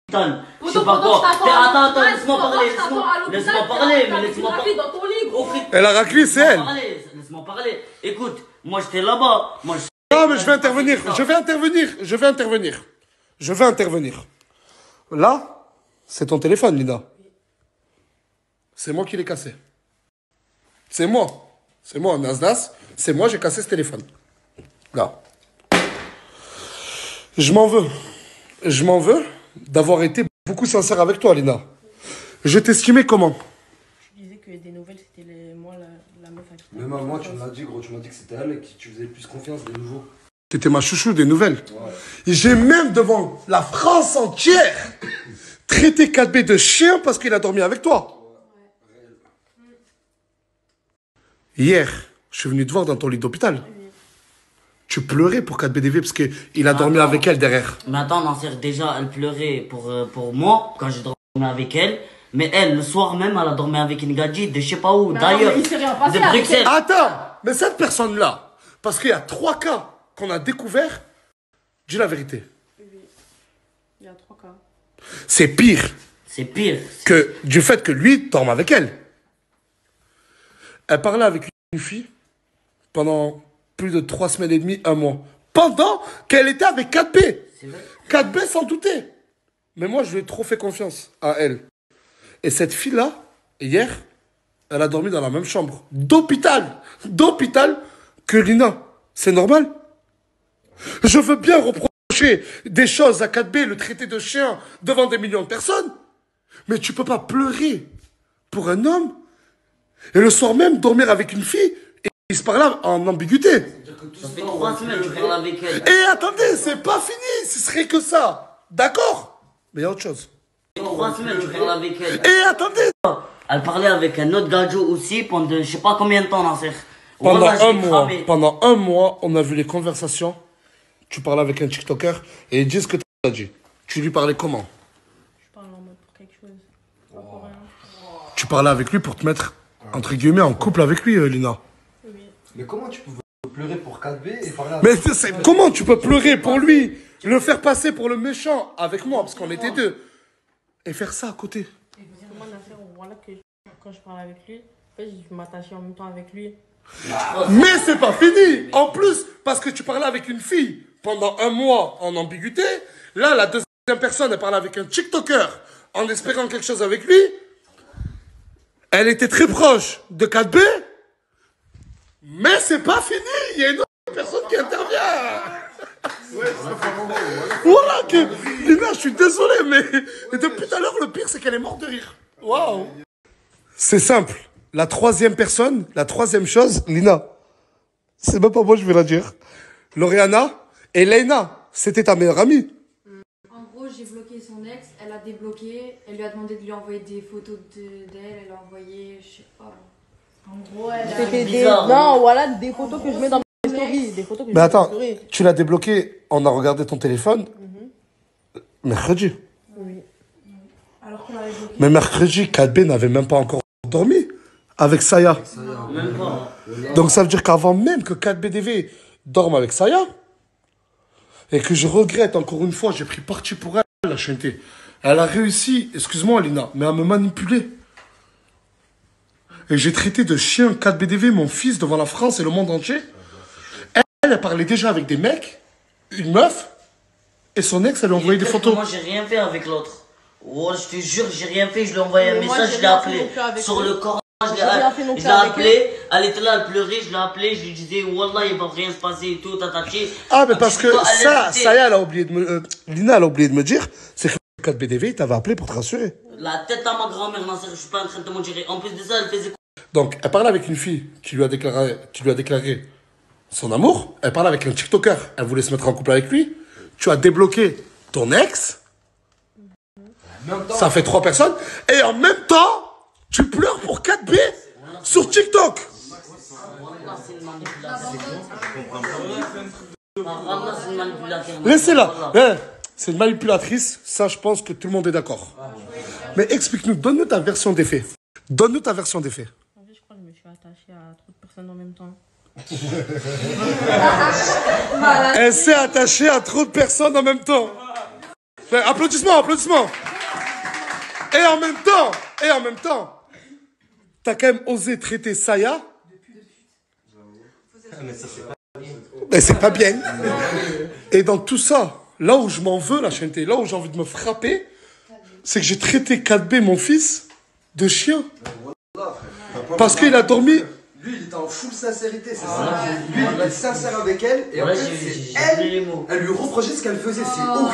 Je sais pas quoi. Attends, laisse-moi parler. Laisse-moi parler, mais laisse-moi parler. Elle a raclé, c'est elle. Laisse-moi parler. Écoute, moi j'étais là-bas. Non, mais je vais intervenir. Je vais intervenir. Là, c'est ton téléphone, Lina. C'est moi qui l'ai cassé. C'est moi, Nasdas. C'est moi, j'ai cassé ce téléphone. Là. Je m'en veux d'avoir été beaucoup sincère avec toi, Lina. Je t'estimais comment? Tu disais que des nouvelles, c'était moi, la meuf à qui... Mais moi, tu me l'as dit, gros. Tu m'as dit que c'était elle et que tu faisais plus confiance des nouveaux. T'étais ma chouchou des nouvelles. Ouais. Et j'ai même, devant la France entière, traité 4B de chien parce qu'il a dormi avec toi. Hier, je suis venu te voir dans ton lit d'hôpital. Tu pleurais pour 4BDV parce qu'il a dormi avec elle derrière. Mais attends, Nasser, déjà, elle pleurait pour moi quand j'ai dormi avec elle. Mais elle, le soir même, elle a dormi avec une gadget de je sais pas où, d'ailleurs, de Bruxelles. Attends, mais cette personne-là, parce qu'il y a 3 cas qu'on a découverts, dis la vérité. Oui, il y a 3 cas. C'est pire. C'est pire. Que du fait que lui dorme avec elle. Elle parlait avec une fille pendant plus de 3 semaines et demie, 1 mois. Pendant qu'elle était avec 4B. 4B s'en doutait. Mais moi, je lui ai trop fait confiance à elle. Et cette fille-là, hier, elle a dormi dans la même chambre. D'hôpital que Lina. C'est normal? Je veux bien reprocher des choses à 4B, le traité de chien, devant des millions de personnes. Mais tu peux pas pleurer pour un homme et le soir même dormir avec une fille et il se parle en ambiguïté. Ça fait 3 semaines que tu parles avec elle. Et attendez, c'est pas fini, ce serait que ça. D'accord? Mais il y a autre chose. Ça fait 3 semaines que tu parles avec elle. Et attendez. Elle parlait avec un autre gadjo aussi pendant je sais pas combien de temps, Nasser. Pendant un mois, on a vu les conversations. Tu parlais avec un TikToker et ils disent ce que tu as dit. Tu lui parlais comment? Je parle en mode pour quelque chose. Pas pour rien. Tu parlais avec lui pour te mettre, entre guillemets, en couple avec lui, Lina. Oui. Mais comment tu peux pleurer pour 4B et parler avec... Mais comment tu peux pleurer pour lui, le faire passer pour le méchant avec moi, parce qu'on était deux, et faire ça à côté? Moi, Nasser, voilà que quand je parle avec lui, en fait, je m'attachais en même temps avec lui. Mais c'est pas fini. En plus, parce que tu parlais avec une fille pendant 1 mois en ambiguïté, là, la deuxième personne, elle parlait avec un TikToker en espérant quelque chose avec lui. Elle était très proche de 4B, mais c'est pas fini. Il y a une autre personne qui intervient. Voilà que... Lina, je suis désolé, mais depuis tout à l'heure, le pire, c'est qu'elle est morte de rire. Waouh. C'est simple. La troisième chose, Lina, c'est même pas moi, je vais la dire. Lauriana et Leïna, c'était ta meilleure amie. En gros, j'ai bloqué son ex, elle a débloqué, elle lui a demandé de lui envoyer des photos d'elle, elle a envoyé, je sais pas. En gros, elle a... C'était bizarre. Non, voilà, des photos que je mets dans mes stories. Des photos que Mais attends, tu l'as débloqué, on a regardé ton téléphone mercredi. Oui. Alors qu'on l'avait bloqué. Mais mercredi, 4B n'avait même pas encore dormi avec Saya. Même pas. Donc ça veut dire qu'avant même que 4BDV dorme avec Saya, et que je regrette encore une fois, j'ai pris parti pour elle, la chanter. Elle a réussi, excuse-moi Lina, mais à me manipuler. Et j'ai traité de chien 4BDV mon fils devant la France et le monde entier. Elle parlait déjà avec des mecs, une meuf, et son ex, elle lui a envoyé des photos. Moi, j'ai rien fait avec l'autre. Oh, je te jure, j'ai rien fait. Je lui ai envoyé un message, je l'ai appelé. Sur le corps, je l'ai appelé. Elle était là, elle pleurait, je l'ai appelé. Je lui disais, Wallah, il va rien se passer et tout, tatachi. Ah, mais parce que ça, Saya, elle a oublié de me... Lina, elle a oublié de me dire, c'est que 4BDV, il t'avait appelé pour te rassurer. La tête à ma grand-mère, Nasser, je suis pas en train de te mentir. En plus de ça, elle faisait quoi? Donc, elle parlait avec une fille qui lui a déclaré son amour. Elle parlait avec un TikToker. Elle voulait se mettre en couple avec lui. Tu as débloqué ton ex. Ça fait 3 personnes. Et en même temps, tu pleures pour 4B sur TikTok. Laissez-la. C'est une manipulatrice. Ça, je pense que tout le monde est d'accord. Mais explique-nous, donne-nous ta version des faits. Donne-nous ta version des faits. En fait, je crois que je me suis attachée à trop de personnes en même temps. Elle s'est attachée à trop de personnes en même temps. Ouais, applaudissements, applaudissements. Et en même temps, t'as quand même osé traiter Saya. Mais c'est pas bien. Et dans tout ça, là où je m'en veux, la chaîneté, là où j'ai envie de me frapper, c'est que j'ai traité 4B, mon fils, de chien. Parce qu'il a dormi. Lui, il était en full sincérité, c'est ça. Lui, il est sincère avec elle, et en fait, c'est elle lui reprochait ce qu'elle faisait. C'est horrible.